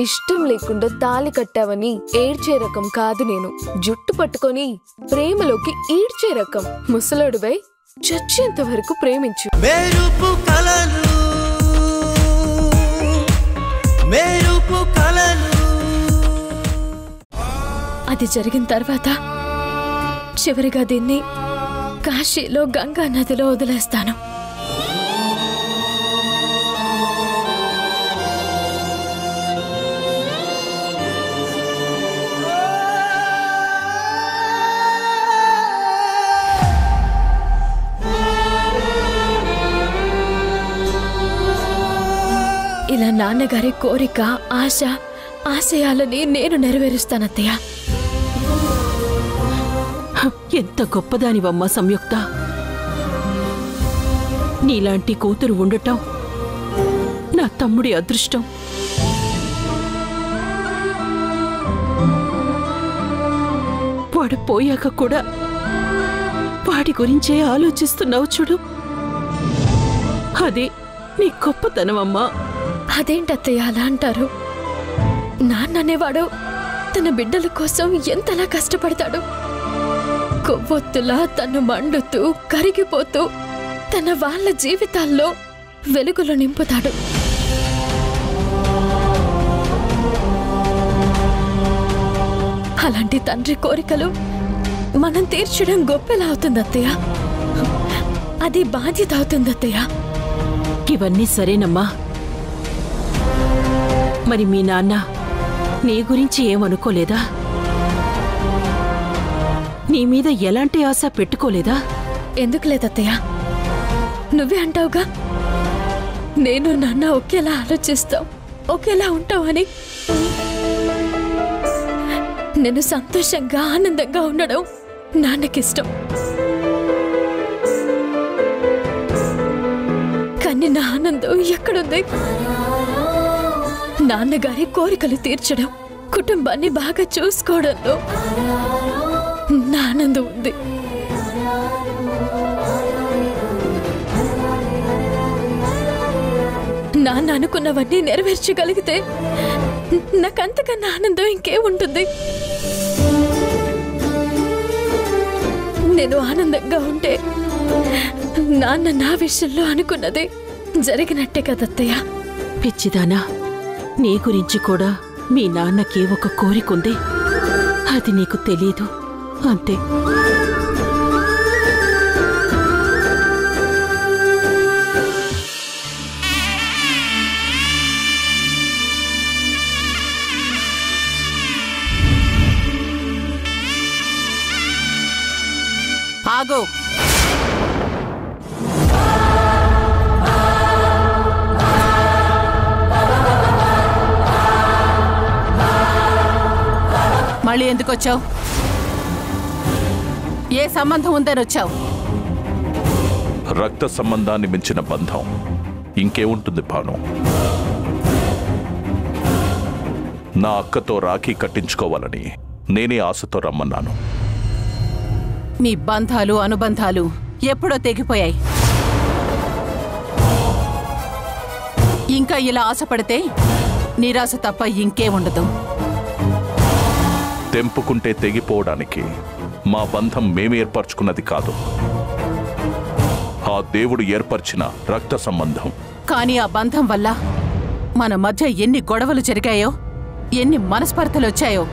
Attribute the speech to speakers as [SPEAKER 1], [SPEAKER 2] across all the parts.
[SPEAKER 1] ఇష్టం లేకుండా తాళి కట్టావని ఏడ్చే రకం కాదు నేను. జుట్టు పట్టుకొని ప్రేమలోకి ఈడ్చే రకం. ముసలోడువై చచ్చేంత వరకు ప్రేమించు. అది జరిగిన తర్వాత చివరిగా దీన్ని కాశీలో గంగా నదిలో వదిలేస్తాను. ఇలా నాన్నగారి కోరిక, ఆశ, ఆశయాలని నేను నెరవేరుస్తానత్తయ్య.
[SPEAKER 2] ఎంత గొప్పదానివమ్మా సంయుక్త. నీలాంటి కూతురు ఉండటం నా తమ్ముడి అదృష్టం. వాడు పోయాక కూడా వాడి గురించే ఆలోచిస్తున్నావు చూడు. అదే నీ గొప్పతనమమ్మా.
[SPEAKER 1] అదేంటత్తయ్య అలా అంటారు? నాన్ననేవాడు తన బిడ్డల కోసం ఎంతలా కష్టపడతాడు. కొవ్వొత్తులా తను మండుతూ కరిగిపోతూ తన వాళ్ళ జీవితాల్లో వెలుగులు నింపుతాడు. అలాంటి తండ్రి కోరికలు మనం తీర్చడం గొప్పలా అవుతుంది అత్తయ్య. అది బాధ్యత అవుతుంది అత్తయ్య.
[SPEAKER 2] ఇవన్నీ సరేనమ్మా. మరి మీ నాన్న నీ గురించి ఏమనుకోలేదా? నీ మీద ఎలాంటి ఆశ పెట్టుకోలేదా?
[SPEAKER 1] ఎందుకు లేదత్తయ్య, నువ్వే అంటావుగా నేను నాన్న ఒకేలా ఆలోచిస్తాం, ఒకేలా ఉంటావని. నేను సంతోషంగా ఆనందంగా ఉండడం నాన్నకిష్టం. కానీ నా ఆనందం ఎక్కడుంది? నాన్నగారి కోరికలు తీర్చడం, కుటుంబాన్ని బాగా చూసుకోవడంలో నా ఆనందం ఉంది. నాన్న అనుకున్నవన్నీ నెరవేర్చగలిగితే నాకంతకన్నా ఆనందం ఇంకేముంటుంది? నేను ఆనందంగా ఉంటే నాన్న నా విషయంలో అనుకున్నదే జరిగినట్టే కదత్తయ్య.
[SPEAKER 2] పిచ్చిదానా, నీ గురించి కూడా మీ నాన్నకి ఒక కోరికుంది. అది నీకు తెలీదు అంతే. ఆగో. మళ్ళీ ఎందుకు వచ్చావు? ఏ సంబంధం ఉందని వచ్చావు?
[SPEAKER 3] రక్త సంబంధాన్ని మించిన బంధం ఇంకేముంటుంది భాను? నా అక్కతో రాఖీ కట్టించుకోవాలని నేనే ఆశతో రమ్మన్నాను.
[SPEAKER 2] మీ బంధాలు అనుబంధాలు ఎప్పుడో తెగిపోయాయి. ఇంకా ఇలా ఆశపడితే నిరాశ తప్ప ఇంకేముండదు.
[SPEAKER 3] తెంపుకుంటే తెగిపోవడానికి మా బంధం మేము ఏర్పరచుకున్నది కాదు, ఆ దేవుడు ఏర్పరిచిన రక్త సంబంధం.
[SPEAKER 2] కానీ ఆ బంధం వల్ల మన మధ్య ఎన్ని గొడవలు జరిగాయో, ఎన్ని మనస్పర్ధలు వచ్చాయో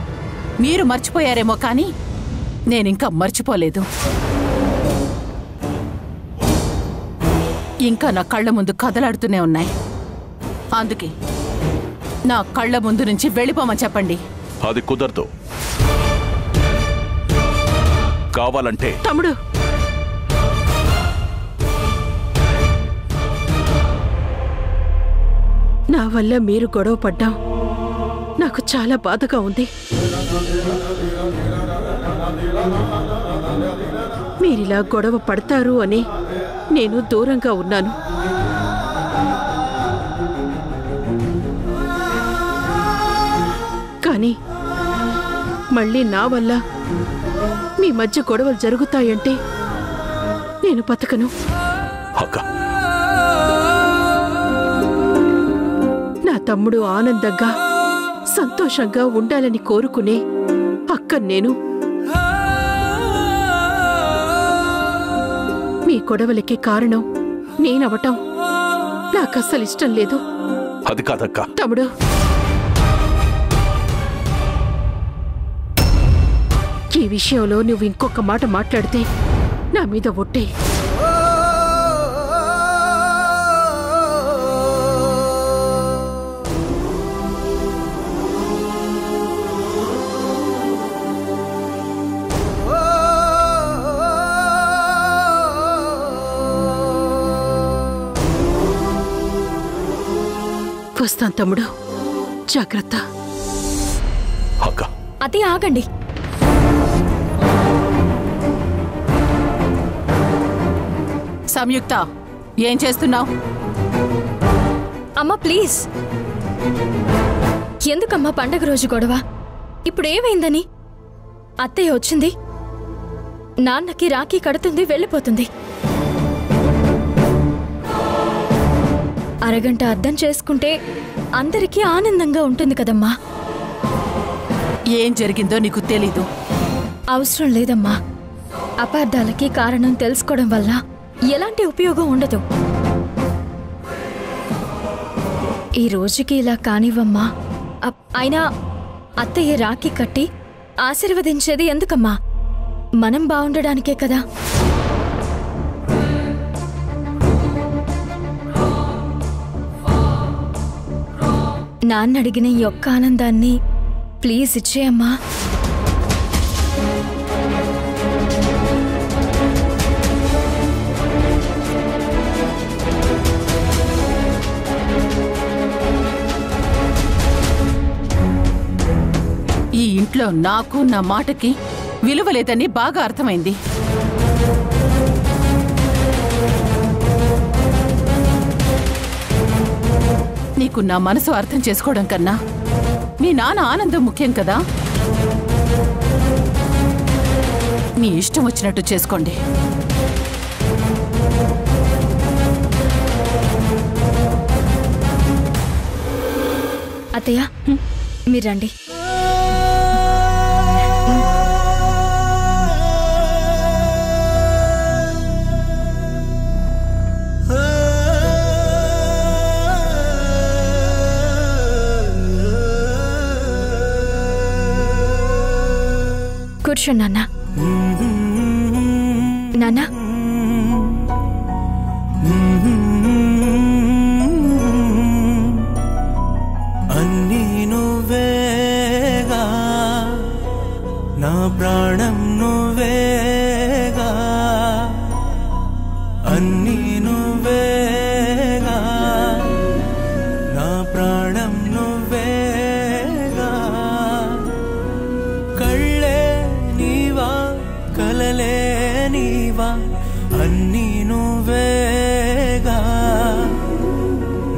[SPEAKER 2] మీరు మర్చిపోయారేమో, కానీ నేనింకా మర్చిపోలేదు. ఇంకా నా కళ్ళ ముందు కదలాడుతూనే ఉన్నాయి. అందుకే నా కళ్ళ ముందు నుంచి వెళ్ళిపోమని చెప్పండి.
[SPEAKER 3] అది కుదరదు. కావాలంటే
[SPEAKER 2] తమ్ముడు, నా వల్ల మీరు గొడవ పడ్డాం నాకు చాలా బాధగా ఉంది. మీరిలా గొడవ పడతారు అని నేను దూరంగా ఉన్నాను. కానీ మళ్ళీ నా వల్ల మీ మధ్య గొడవలు జరుగుతాయంటే నేను బతకను. నా తమ్ముడు ఆనందంగా సంతోషంగా ఉండాలని కోరుకునే అక్క నేను. మీ గొడవలకి కారణం నేనవటం నాకస్సలు ఇష్టం లేదు.
[SPEAKER 3] అది కాదక్క.
[SPEAKER 2] తమ్ముడు, ఈ విషయంలో నువ్వు ఇంకొక మాట మాట్లాడితే నా మీద ఒట్టే. వస్తాను తమ్ముడు, జాగ్రత్త.
[SPEAKER 3] అక్క,
[SPEAKER 4] అది ఆగండి.
[SPEAKER 2] సంయుక్త, ఏం చేస్తున్నావు?
[SPEAKER 4] అమ్మా ప్లీజ్. ఎందుకమ్మా పండగ రోజు గొడవ? ఇప్పుడేమైందని? అత్తయ్య వచ్చింది, నాన్నకి రాఖీ కడుతుంది, వెళ్ళిపోతుంది. అరగంట అర్థం చేసుకుంటే అందరికీ ఆనందంగా ఉంటుంది కదమ్మా.
[SPEAKER 2] ఏం జరిగిందో నీకు తెలీదు.
[SPEAKER 4] అవసరం లేదమ్మా. అపార్థాలకి కారణం తెలుసుకోవడం వల్ల ఎలాంటి ఉపయోగం ఉండదు. ఈ రోజుకి ఇలా కానివ్వమ్మా. అయినా అత్తయ్య రాఖీ కట్టి ఆశీర్వదించేది ఎందుకమ్మా? మనం బాగుండడానికే కదా. నాన్న అడిగిన ఈ ఒక్క ఆనందాన్ని ప్లీజ్ ఇచ్చేయమ్మా.
[SPEAKER 2] ఈ ఇంట్లో నాకు నా మాటకి విలువ లేదని బాగా అర్థమైంది. నీకు నా మనసు అర్థం చేసుకోవడం కన్నా మీ నాన్న ఆనందం ముఖ్యం కదా. మీ ఇష్టం వచ్చినట్టు చేసుకోండి.
[SPEAKER 4] అత్తయ్య, మీరండి. కూర్చోండి నాన్న. నాన్న,
[SPEAKER 5] అన్నీ నువ్వేగా, నా ప్రాణం నువ్వేగా, అన్నీ నువ్వేగా, నా ప్రాణం నువ్వేగా. కళ్ళే నీవా, కలలే నీవా, అన్నీ నువ్వేగా,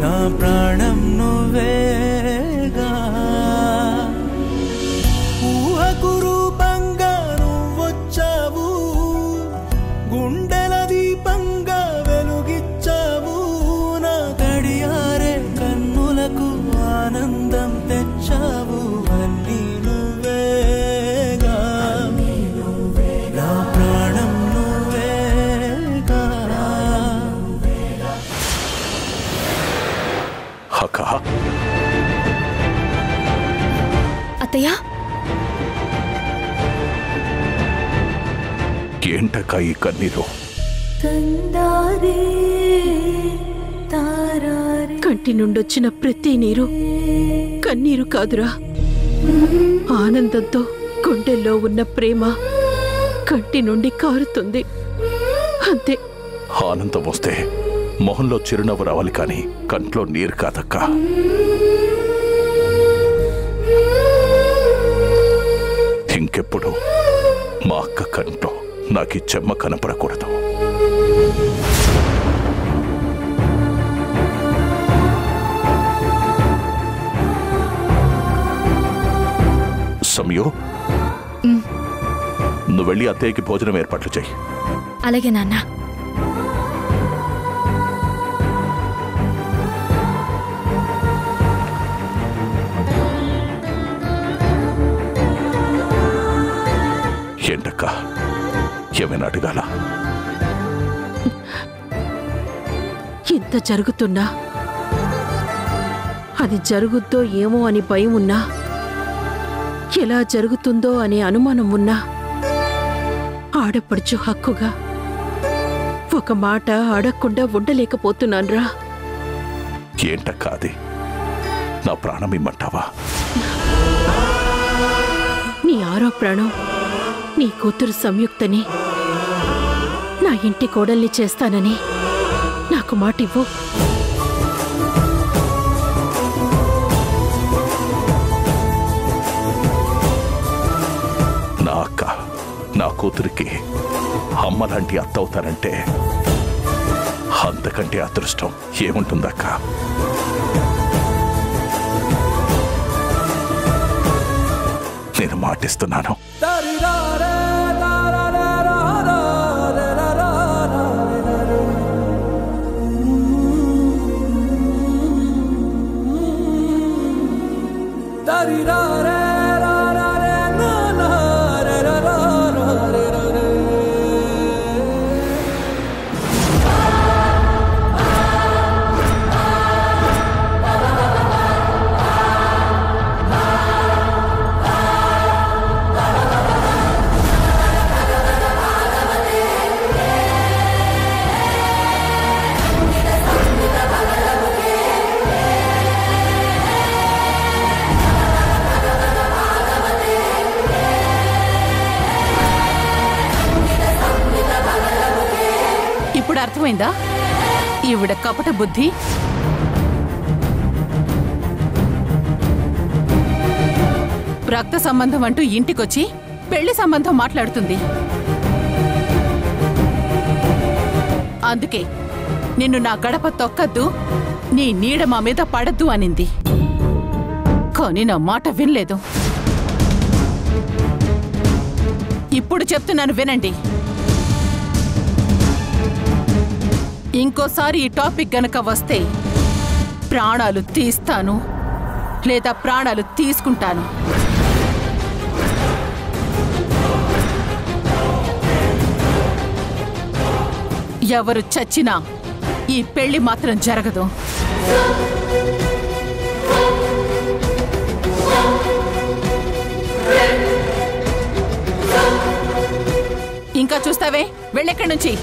[SPEAKER 5] నా ప్రాణం నువ్వేగా. ఊహకు రూపంగా నువ్వొచ్చావు, గుండెల దీపంగా వెలుగిచ్చావు, నా తడియారే కన్నులకు ఆనందం తెచ్చావు. అన్నీ నువ్వేగా, నా ప్రాణం నువ్వేగా.
[SPEAKER 3] అక్క,
[SPEAKER 4] అత్తయ్య,
[SPEAKER 3] ఏంటక్క ఈ కన్నీరు?
[SPEAKER 2] కంటి నుండొచ్చిన ప్రతి నీరు కన్నీరు కాదురా. ఆనందంతో గుండెల్లో ఉన్న ప్రేమ కంటి నుండి కారుతుంది, అంతే.
[SPEAKER 3] ఆనందం వస్తే మొహంలో చిరునవ్వు రావాలి, కానీ కంట్లో నీరు కాదక్క. ఇంకెప్పుడు మా అక్క కంట్లో నాకు చెమ్మ కనపడకూడదు. సమయో, నువ్వు వెళ్ళి అత్తయ్యకి భోజనం ఏర్పాట్లు చెయ్యి.
[SPEAKER 4] అలాగే నాన్న.
[SPEAKER 3] ఏంటక్క, ఏమైనా అడగాల?
[SPEAKER 6] ఇంత జరుగుతున్నా అది జరుగుద్దో ఏమో అని భయం ఉన్నా, ఎలా జరుగుతుందో అనే అనుమానం ఉన్నా, ఆడపడుచు హక్కుగా ఒక మాట అడగకుండా ఉండలేకపోతున్నాన్రా.
[SPEAKER 3] ఏంటక్క అది? నా ప్రాణం ఇమ్మంటావా?
[SPEAKER 6] నీ ఆరో ప్రాణం నీ కూతురు సంయుక్తని నా ఇంటి కోడల్ని చేస్తానని నాకు మాటివ్వు.
[SPEAKER 3] నా అక్క నా కూతురికి అమ్మలాంటి అత్త అవుతారంటే అంతకంటే అదృష్టం ఏముంటుందక్క? నేను మాటిస్తున్నాను.
[SPEAKER 2] ఇప్పుడు అర్థమైందా ఈవిడ కపట బుద్ధి? రక్త సంబంధం అంటూ ఇంటికొచ్చి పెళ్లి సంబంధం మాట్లాడుతుంది. అందుకే నిన్ను నా గడప తొక్కద్దు, నీ నీడ మా మీద పడద్దు అనింది. కానీ నా మాట వినలేదు. ఇప్పుడు చెప్తున్నాను వినండి. ఇంకోసారి ఈ టాపిక్ గనక వస్తే ప్రాణాలు తీస్తాను లేదా ప్రాణాలు తీసుకుంటాను. ఎవరు చచ్చినా ఈ పెళ్లి మాత్రం జరగదు. ఇంకా చూస్తావే, వెళ్ళెక్కడి నుంచి.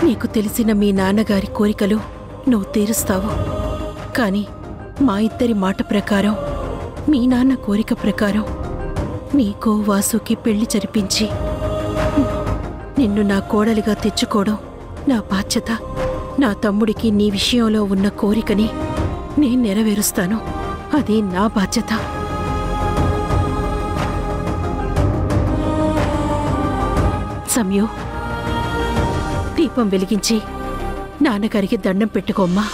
[SPEAKER 6] నీకు తెలిసిన మీ నాన్నగారి కోరికలు నువ్వు తీరుస్తావు. కానీ మా ఇద్దరి మాట ప్రకారం, మీ నాన్న కోరిక ప్రకారం నీకో వాసుకి పెళ్లి జరిపించి నిన్ను నా కోడలిగా తెచ్చుకోవడం నా బాధ్యత. నా తమ్ముడికి నీ విషయంలో ఉన్న కోరికని నేను నెరవేరుస్తాను. అది నా బాధ్యత. సంయు, దీపం వెలిగించి నాన్నగారికి దండం పెట్టుకోమ్మా.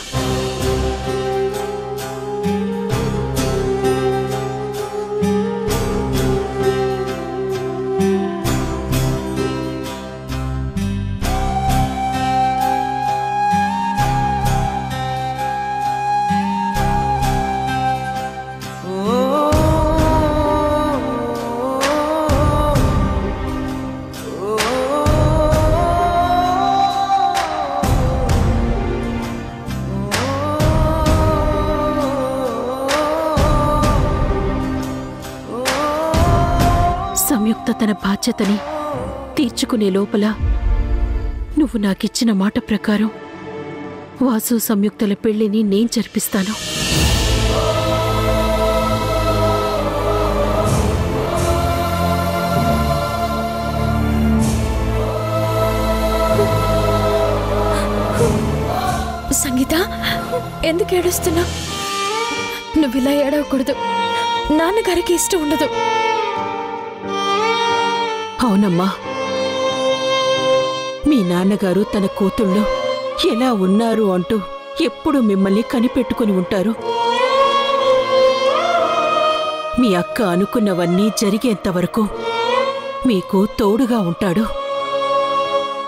[SPEAKER 6] సంయుక్త తన బాధ్యతని తీర్చుకునే లోపల నువ్వు నాకిచ్చిన మాట ప్రకారం వాసు సంయుక్తల పెళ్లిని నేను జరిపిస్తాను.
[SPEAKER 4] సంగీత, ఎందుకు ఏడుస్తున్నా? నువ్వు ఇలా ఏడవకూడదు. నాన్నగారికి ఇష్టం ఉండదు.
[SPEAKER 6] అవునమ్మా, మీ నాన్నగారు తన కూతుళ్ళు ఎలా ఉన్నారు అంటూ ఎప్పుడు మిమ్మల్ని కనిపెట్టుకుని ఉంటారు. మీ అక్క అనుకున్నవన్నీ జరిగేంతవరకు మీకు తోడుగా ఉంటాడు.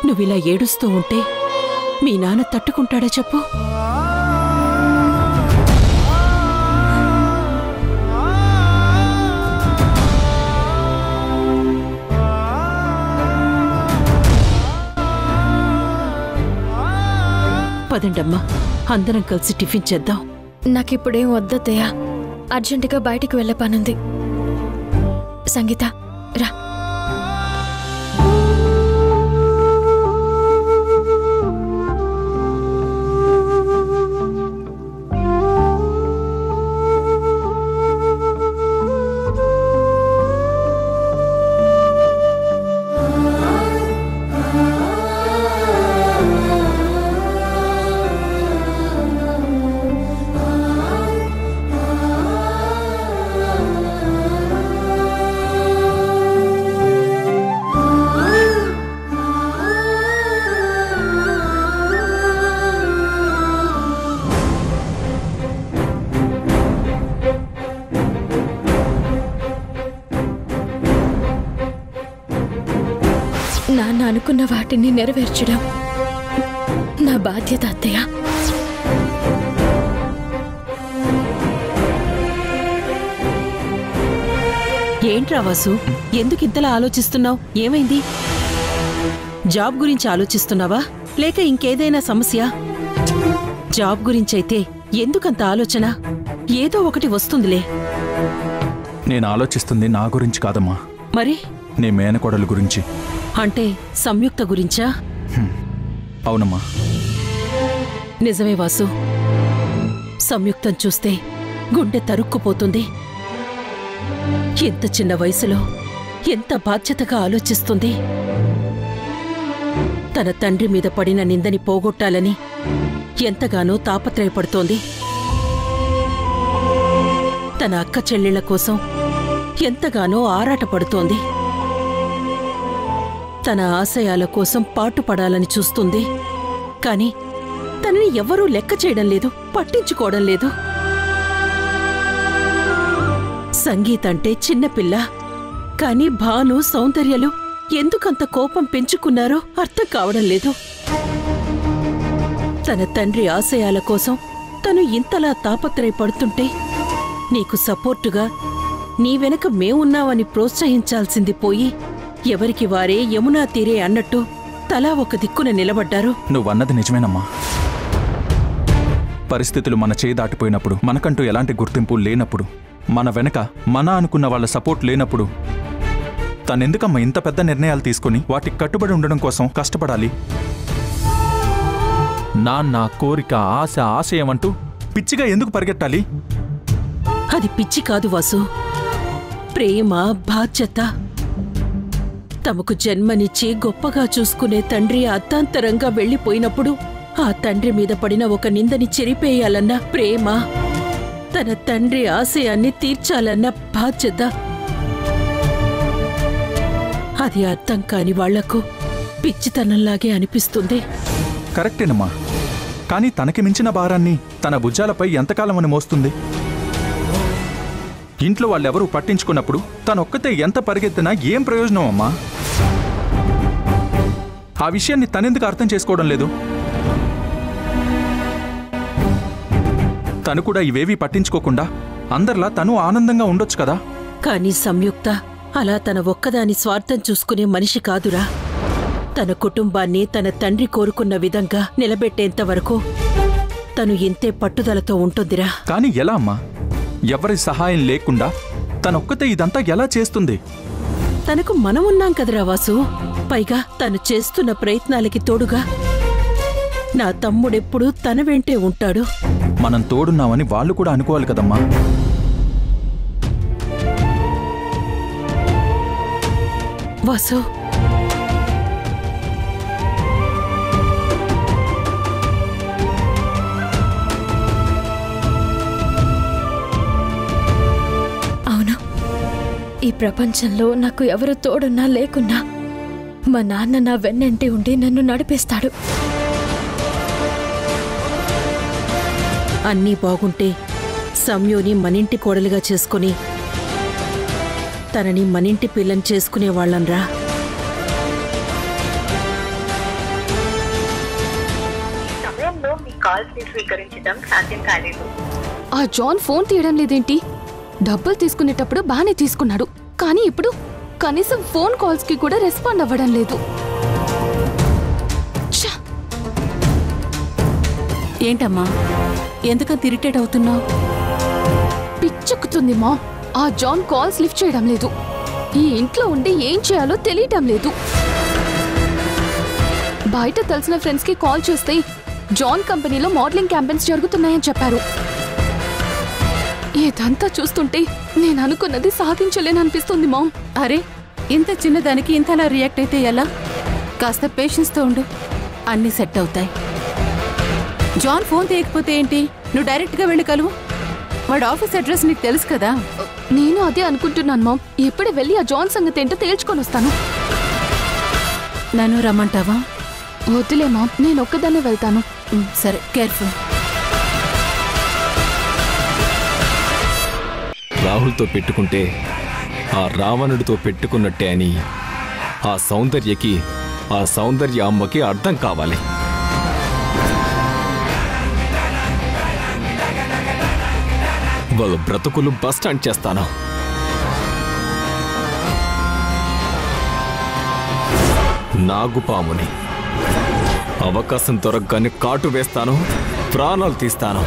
[SPEAKER 6] నువ్విలా ఏడుస్తూ ఉంటే మీ నాన్న తట్టుకుంటాడా చెప్పు? పదండమ్మా, అందరం కలిసి టిఫిన్ చేద్దాం.
[SPEAKER 4] నాకిప్పుడేం వద్దత్తయ్యా. అర్జెంటుగా బయటికి వెళ్ళే పనుంది. సంగీత, రా. నాన్న అనుకున్న వాటిని నెరవేర్చడం నా బాధ్యత అత్తయ్య.
[SPEAKER 6] ఏంట్రా వాసు, ఎందుకింతలా ఆలోచిస్తున్నావు? ఏమైంది? జాబ్ గురించి ఆలోచిస్తున్నావా లేక ఇంకేదైనా సమస్య? జాబ్ గురించైతే ఎందుకంత ఆలోచన? ఏదో ఒకటి వస్తుందిలే.
[SPEAKER 7] నేను ఆలోచిస్తుంది నా గురించి కాదమ్మా,
[SPEAKER 6] మరి
[SPEAKER 7] నీ మేనకోడలు గురించి.
[SPEAKER 6] అంటే సంయుక్త గురించా?
[SPEAKER 7] అవునమ్మా.
[SPEAKER 6] నిజమే వాసు, సంయుక్తం చూస్తే గుండె తరుక్కుపోతుంది. ఎంత చిన్న వయసులో ఎంత బాధ్యతగా ఆలోచిస్తుంది. తన తండ్రి మీద పడిన నిందని పోగొట్టాలని ఎంతగానో తాపత్రయపడుతోంది. తన అక్క చెల్లెళ్ల కోసం ఎంతగానో ఆరాటపడుతోంది. తన ఆశయాల కోసం పాటుపడాలని చూస్తుంది. కాని తనని ఎవ్వరూ లెక్క చేయడం లేదు, పట్టించుకోవడం లేదు. సంగీత అంటే చిన్నపిల్ల, కాని భాను, సౌందర్యలు ఎందుకంత కోపం పెంచుకున్నారో అర్థం కావడం లేదు. తన తండ్రి ఆశయాల కోసం తను ఇంతలా తాపత్రయపడుతుంటే నీకు సపోర్టుగా నీ వెనక మేమున్నామని ప్రోత్సహించాల్సింది పోయి ఎవరికి వారే యమునా తీరే అన్నట్టు తలా ఒక దిక్కున నిలబడ్డారు.
[SPEAKER 7] నువ్వన్నది నిజమేనమ్మా. పరిస్థితులు మన చేయి దాటిపోయినప్పుడు, మనకంటూ ఎలాంటి గుర్తింపు లేనప్పుడు, మన వెనక మన అనుకున్న వాళ్ళ సపోర్ట్ లేనప్పుడు తనెందుకమ్మా ఇంత పెద్ద నిర్ణయాలు తీసుకుని వాటికి కట్టుబడి ఉండడం కోసం కష్టపడాలి? నా కోరిక, ఆశ, ఆశయం అంటూ పిచ్చిగా ఎందుకు పరిగెట్టాలి?
[SPEAKER 6] అది పిచ్చి కాదు వాసు, ప్రేమ, బాధ్యత. తమకు జన్మనిచ్చి గొప్పగా చూసుకునే తండ్రి అర్థాంతరంగా వెళ్లిపోయినప్పుడు ఆ తండ్రి మీద పడిన ఒక నిందని చెరిపేయాలన్న ప్రేమ, తన తండ్రి ఆశయాన్ని తీర్చాలన్న బాధ్యత. అది అర్థం కాని వాళ్లకు పిచ్చితనంలాగే అనిపిస్తుంది.
[SPEAKER 7] కరెక్టేనమ్మా, కానీ తనకి మించిన భారాన్ని తన భుజాలపై ఎంతకాలమని మోస్తుంది? ఇంట్లో వాళ్ళెవరూ పట్టించుకున్నప్పుడు తనొక్కతే ఎంత పరిగెత్తినా ఏం ప్రయోజనం అమ్మా? ఆ విషయాన్ని తనెందుకు అర్థం చేసుకోవడం లేదు? తను కూడా ఇవేవీ పట్టించుకోకుండా అందరిలా తను ఆనందంగా ఉండొచ్చు కదా.
[SPEAKER 6] కాని సంయుక్త అలా తన ఒక్కదాని స్వార్థం చూసుకునే మనిషి కాదురా. తన కుటుంబాన్ని తన తండ్రి కోరుకున్న విధంగా నిలబెట్టేంతవరకు తను ఇంతే పట్టుదలతో ఉంటుందిరా.
[SPEAKER 7] కాని ఎలా అమ్మా? ఎవరి సహాయం లేకుండా తనొక్కతే ఇదంతా ఎలా చేస్తుంది?
[SPEAKER 6] తనకు మనమున్నాం కదరా వాసు. పైగా తను చేస్తున్న ప్రయత్నాలకి తోడుగా నా తమ్ముడెప్పుడూ తన వెంటే ఉంటాడు.
[SPEAKER 7] మనం తోడున్నామని వాళ్ళు కూడా అనుకోవాలి కదమ్మా.
[SPEAKER 6] వాసు,
[SPEAKER 4] అవును, ఈ ప్రపంచంలో నాకు ఎవరు తోడున్నా లేకున్నా మా నాన్న నా వెన్నంటి ఉండి నన్ను నడిపిస్తాడు.
[SPEAKER 6] అన్నీ బాగుంటే సంయుని మనింటి కోడలిగా చేసుకుని తనని మనింటి పిల్లని చేసుకునేవాళ్ళంరా.
[SPEAKER 8] సమయంలో మీ కాల్స్ ని స్వీకరించడం సాధ్యం కాలేదు.
[SPEAKER 1] ఆ జాన్ ఫోన్ తీయడం లేదేంటి? డబ్బులు తీసుకునేటప్పుడు బానే తీసుకున్నాడు, కానీ ఇప్పుడు కనీసం ఫోన్ కాల్స్ కి కూడా రెస్పాండ్ అవ్వడం లేదు. ఛ!
[SPEAKER 2] ఏంటమ్మా, ఎందుకంత ఇరిటేట్ అవుతున్నావు?
[SPEAKER 1] పిచ్చెక్కుతుంది మా. ఆ జాన్ కాల్స్ లిఫ్ట్ చేయడం లేదు. ఈ ఇంట్లో ఉండి ఏం చేయాలో తెలియటం లేదు. బయట తెలిసిన ఫ్రెండ్స్ కి కాల్ చేస్తే జాన్ కంపెనీలో మోడలింగ్ క్యాంపెయిన్స్ జరుగుతున్నాయని చెప్పారు. ఇదంతా చూస్తుంటే నేను అనుకున్నది సాధించలేననిపిస్తుంది మామ్.
[SPEAKER 2] అరే, ఇంత చిన్నదానికి ఇంతలా రియాక్ట్ అయితే ఎలా? కాస్త పేషెన్స్తో ఉండు, అన్నీ సెట్ అవుతాయి. జాన్ ఫోన్ తీయకపోతే ఏంటి? నువ్వు డైరెక్ట్గా వెళ్ళి కలువు. వాడు ఆఫీస్ అడ్రస్ నీకు తెలుసు కదా.
[SPEAKER 1] నేను అదే అనుకుంటున్నాను మామ్. ఎప్పుడే వెళ్ళి ఆ జాన్ సంగతి ఏంటో తేల్చుకొని వస్తాను.
[SPEAKER 2] నన్ను రమ్మంటావా?
[SPEAKER 1] వద్దులే మామ్, నేను ఒక్కదాన్నే వెళ్తాను.
[SPEAKER 2] సరే, కేర్ఫుల్.
[SPEAKER 9] రాహుల్తో పెట్టుకుంటే ఆ రావణుడితో పెట్టుకున్నట్టే అని ఆ సౌందర్యకి, ఆ సౌందర్య అమ్మకి అర్థం కావాలి. వాళ్ళ బ్రతుకులు బస్టాండ్ చేస్తాను. నాగుపాముని అవకాశం దొరకగానే కాటు వేస్తాను, ప్రాణాలు తీస్తాను.